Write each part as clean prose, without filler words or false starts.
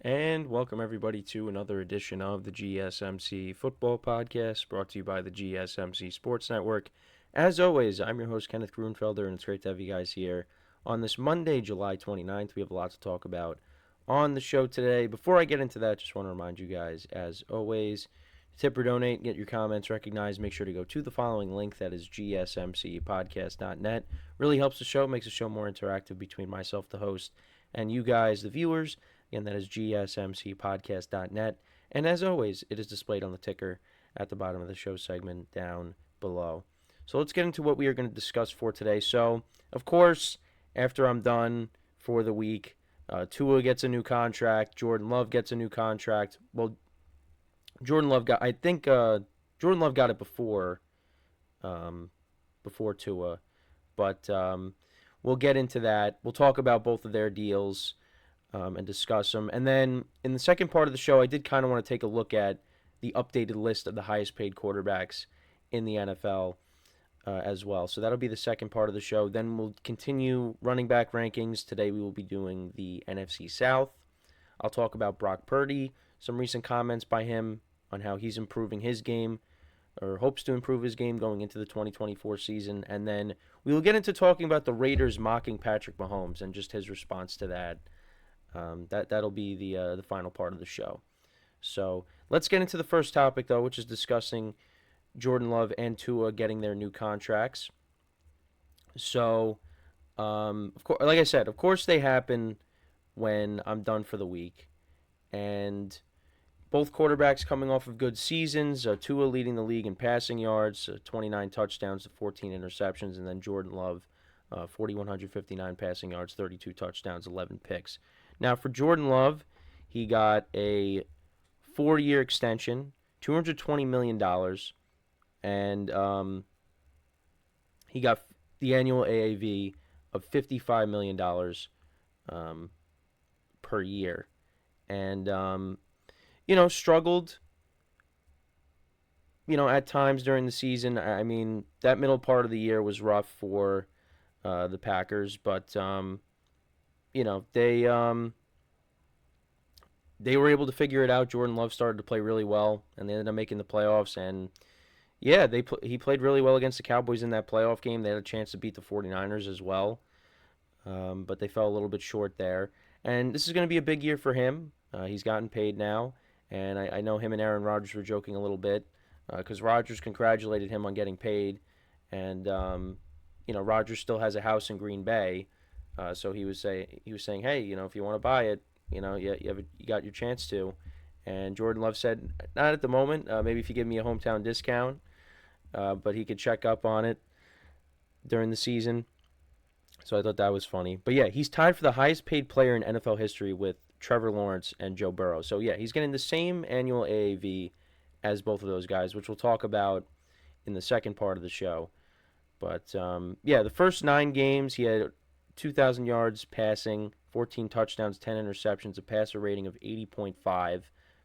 And welcome everybody to another edition of the GSMC Football Podcast, brought to you by the GSMC Sports Network. As always, I'm your host, Kenneth Grunfelder, and it's great to have you guys here. On this Monday, July 29th, we have a lot to talk about on the show today. Before I get into that, just want to remind you guys, as always, tip or donate, get your comments recognized, make sure to go to the following link, that is GSMCPodcast.net. Really helps the show, makes the show more interactive between myself, the host, and you guys, the viewers. Again, that is GSMCPodcast.net. And as always, it is displayed on the ticker at the bottom of the show segment down below. So let's get into what we are going to discuss for today. So, of course, after I'm done for the week, Tua gets a new contract. Jordan Love gets a new contract. Well, Jordan Love got it before Tua, but we'll get into that. We'll talk about both of their deals. And discuss them. And then in the second part of the show, I did kind of want to take a look at the updated list of the highest paid quarterbacks in the NFL as well. So that'll be the second part of the show. Then we'll continue running back rankings. Today we will be doing the NFC South. I'll talk about Brock Purdy, some recent comments by him on how he's improving his game, or hopes to improve his game going into the 2024 season. And then we will get into talking about the Raiders mocking Patrick Mahomes and just his response to that. That'll be the final part of the show. So let's get into the first topic, though, which is discussing Jordan Love and Tua getting their new contracts. So, of course, like I said, of course they happen when I'm done for the week, and both quarterbacks coming off of good seasons. Tua leading the league in passing yards, 29 touchdowns to 14 interceptions, and then Jordan Love, 4,159 passing yards, 32 touchdowns, 11 picks. Now, for Jordan Love, he got a 4-year extension, $220 million, and he got the annual AAV of $55 million per year. And, struggled, at times during the season. I mean, that middle part of the year was rough for the Packers, but they were able to figure it out. Jordan Love started to play really well, and they ended up making the playoffs. And yeah, he played really well against the Cowboys in that playoff game. They had a chance to beat the 49ers as well, but they fell a little bit short there. And this is going to be a big year for him. He's gotten paid now, and I know him and Aaron Rodgers were joking a little bit because Rodgers congratulated him on getting paid, and Rodgers still has a house in Green Bay. So he was saying, hey, if you want to buy it, you got your chance to. And Jordan Love said, not at the moment. Maybe if you give me a hometown discount, but he could check up on it during the season. So I thought that was funny. But yeah, he's tied for the highest paid player in NFL history with Trevor Lawrence and Joe Burrow. So yeah, he's getting the same annual AAV as both of those guys, which we'll talk about in the second part of the show. But the first 9 games he had 2,000 yards passing, 14 touchdowns, 10 interceptions, a passer rating of 80.5,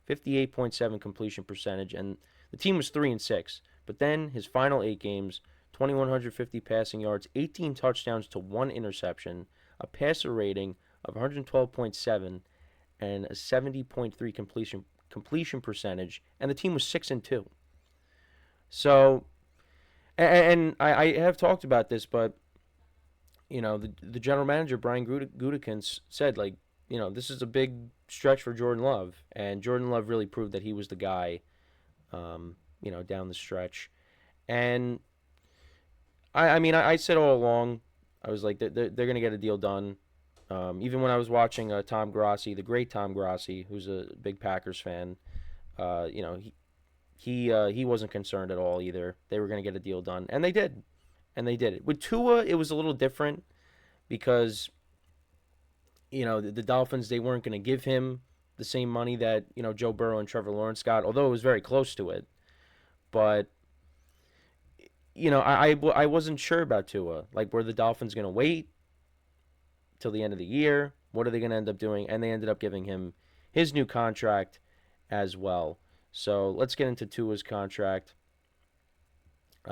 58.7 completion percentage, and the team was 3-6. But then his final 8 games, 2,150 passing yards, 18 touchdowns to 1 interception, a passer rating of 112.7, and a 70.3 completion percentage, and the team was 6-2. So, and I have talked about this, but the general manager, Brian Gutekunst, said, this is a big stretch for Jordan Love. And Jordan Love really proved that he was the guy, down the stretch. And, I said all along, I was like, they're going to get a deal done. Even when I was watching Tom Grassi, the great Tom Grassi, who's a big Packers fan, he wasn't concerned at all either. They were going to get a deal done. And they did. And they did it. With Tua, it was a little different because, the Dolphins, they weren't going to give him the same money that, Joe Burrow and Trevor Lawrence got, although it was very close to it. But, I wasn't sure about Tua. Were the Dolphins going to wait till the end of the year? What are they going to end up doing? And they ended up giving him his new contract as well. So let's get into Tua's contract.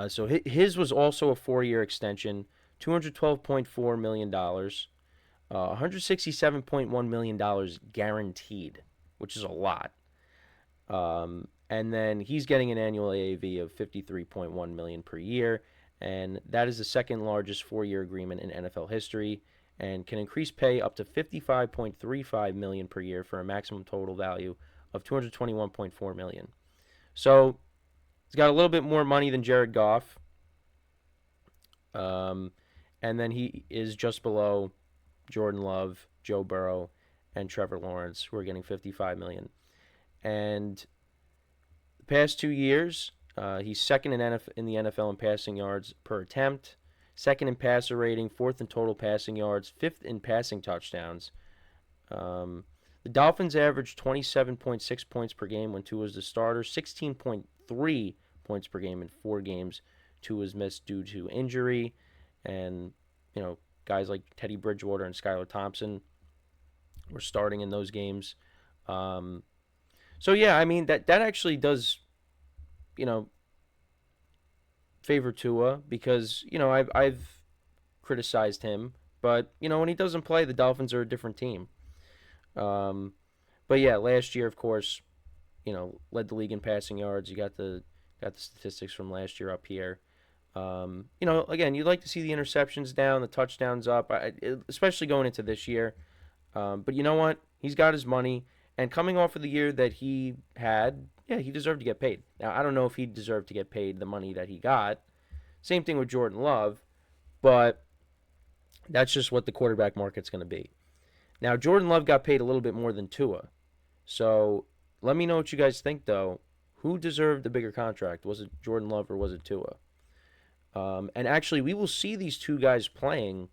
So his was also a 4-year extension, $212.4 million, $167.1 million guaranteed. which is a lot. And then he's getting an annual AAV of $53.1 million per year, and that is the second largest 4-year agreement in NFL history, and can increase pay up to $55.35 million per year for a maximum total value of $221.4 million. So he's got a little bit more money than Jared Goff, and then he is just below Jordan Love, Joe Burrow, and Trevor Lawrence, who are getting $55 million. And the past 2 years, he's second in the NFL in passing yards per attempt, second in passer rating, fourth in total passing yards, fifth in passing touchdowns. The Dolphins averaged 27.6 points per game when Tua was the starter, 16.3 points per game in 4 games. Tua was missed due to injury, and guys like Teddy Bridgewater and Skylar Thompson were starting in those games. So yeah, I mean that actually does, favor Tua because I've criticized him, but when he doesn't play, the Dolphins are a different team. But yeah, last year, of course, led the league in passing yards. You got the statistics from last year up here. Again, you'd like to see the interceptions down, the touchdowns up, especially going into this year. But you know what? He's got his money, and coming off of the year that he had, yeah, he deserved to get paid. Now, I don't know if he deserved to get paid the money that he got. Same thing with Jordan Love, but that's just what the quarterback market's going to be. Now, Jordan Love got paid a little bit more than Tua. So let me know what you guys think, though. Who deserved the bigger contract? Was it Jordan Love or was it Tua? And actually, we will see these two guys playing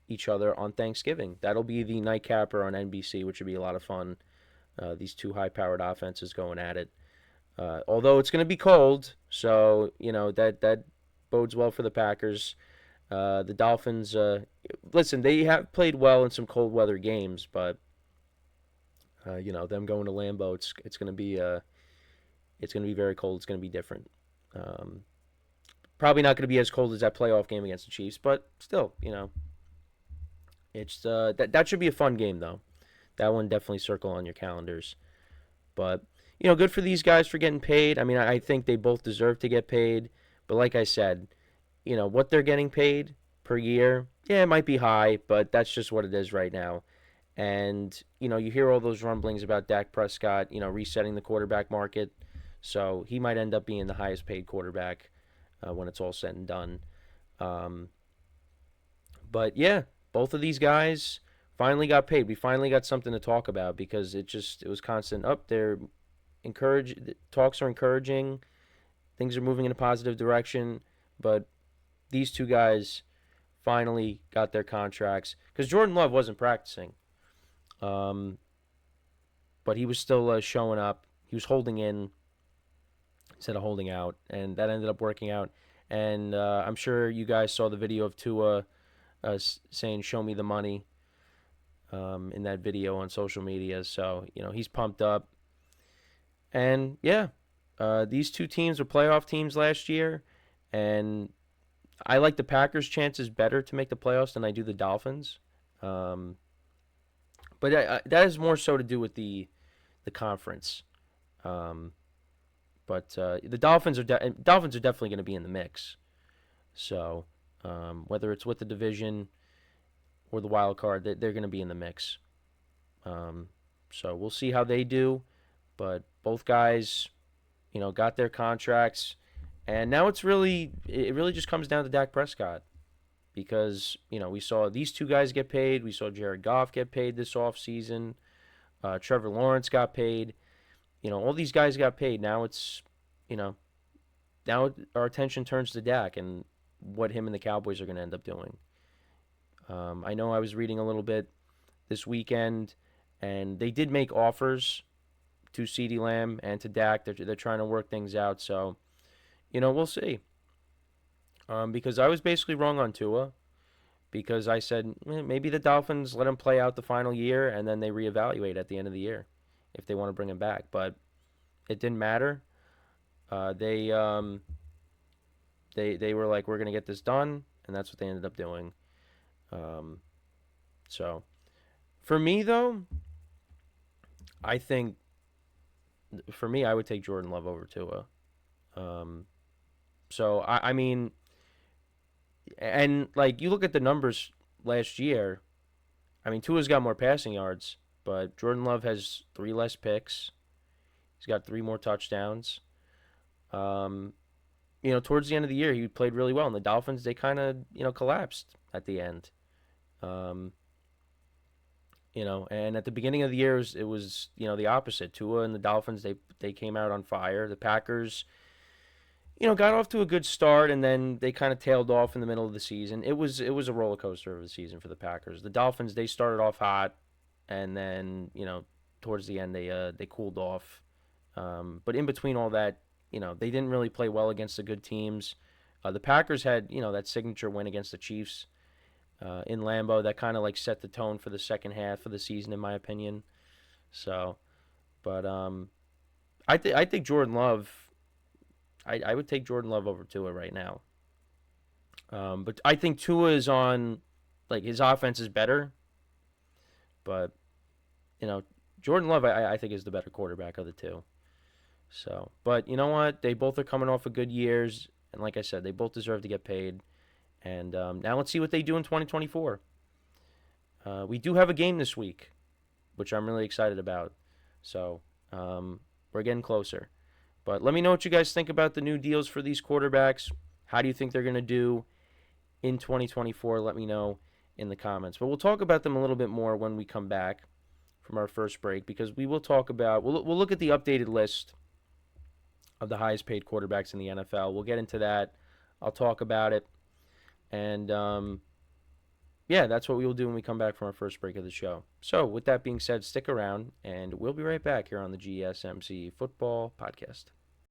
each other on Thanksgiving. That'll be the nightcapper on NBC, which would be a lot of fun. These two high-powered offenses going at it. Although it's going to be cold, so that bodes well for the Packers. The Dolphins, listen, they have played well in some cold weather games, but them going to Lambeau, it's going to be very cold. It's going to be different. Probably not going to be as cold as that playoff game against the Chiefs, but still, it's that should be a fun game though. That one definitely circle on your calendars. But good for these guys for getting paid. I mean, I think they both deserve to get paid. But like I said, what they're getting paid per year, yeah, it might be high, but that's just what it is right now. And, you hear all those rumblings about Dak Prescott, resetting the quarterback market. So he might end up being the highest paid quarterback when it's all said and done. But yeah, both of these guys finally got paid. We finally got something to talk about because it was constant up there. Talks are encouraging. Things are moving in a positive direction. But these two guys finally got their contracts because Jordan Love wasn't practicing. But he was still showing up. He was holding in instead of holding out, and that ended up working out. And I'm sure you guys saw the video of Tua saying, "Show me the money," in that video on social media. So, he's pumped up. And, yeah, these two teams were playoff teams last year, and I like the Packers' chances better to make the playoffs than I do the Dolphins. But that is more so to do with the conference. But the Dolphins are definitely going to be in the mix. So whether it's with the division or the wild card, they're going to be in the mix. So we'll see how they do. But both guys, got their contracts, and now it really just comes down to Dak Prescott. Because, we saw these two guys get paid. We saw Jared Goff get paid this offseason. Trevor Lawrence got paid. All these guys got paid. Now it's, now our attention turns to Dak and what him and the Cowboys are going to end up doing. I know I was reading a little bit this weekend, and they did make offers to CeeDee Lamb and to Dak. They're trying to work things out. So, we'll see. Because I was basically wrong on Tua, because I said maybe the Dolphins let him play out the final year and then they reevaluate at the end of the year if they want to bring him back. But it didn't matter. They were like, we're gonna get this done, and that's what they ended up doing. So for me though, I think for me, I would take Jordan Love over Tua. Um, so I mean, and like you look at the numbers last year. I mean, Tua's got more passing yards, but Jordan Love has three less picks. He's got three more touchdowns. Um, towards the end of the year, he played really well, and the Dolphins they kind of collapsed at the end. Um, and at the beginning of the year, it was the opposite. Tua and the Dolphins they came out on fire. The Packers got off to a good start, and then they kind of tailed off in the middle of the season. It was a roller coaster of a season for the Packers. The Dolphins they started off hot, and then towards the end they cooled off. But in between all that, they didn't really play well against the good teams. The Packers had that signature win against the Chiefs in Lambeau that kind of like set the tone for the second half of the season, in my opinion. So, but I think Jordan Love. I would take Jordan Love over Tua right now. But I think Tua is on, like his offense is better, but you know Jordan Love I think is the better quarterback of the two. So, but you know what? They both are coming off of good years, and like I said, they both deserve to get paid. And now let's see what they do in 2024. We do have a game this week, which I'm really excited about. So we're getting closer. But let me know what you guys think about the new deals for these quarterbacks. How do you think they're going to do in 2024? Let me know in the comments. But we'll talk about them a little bit more when we come back from our first break, because we will talk about we'll look at the updated list of the highest paid quarterbacks in the NFL. We'll get into that. I'll talk about it. And yeah, that's what we will do when we come back from our first break of the show. So, with that being said, stick around, and we'll be right back here on the GSMC Football Podcast.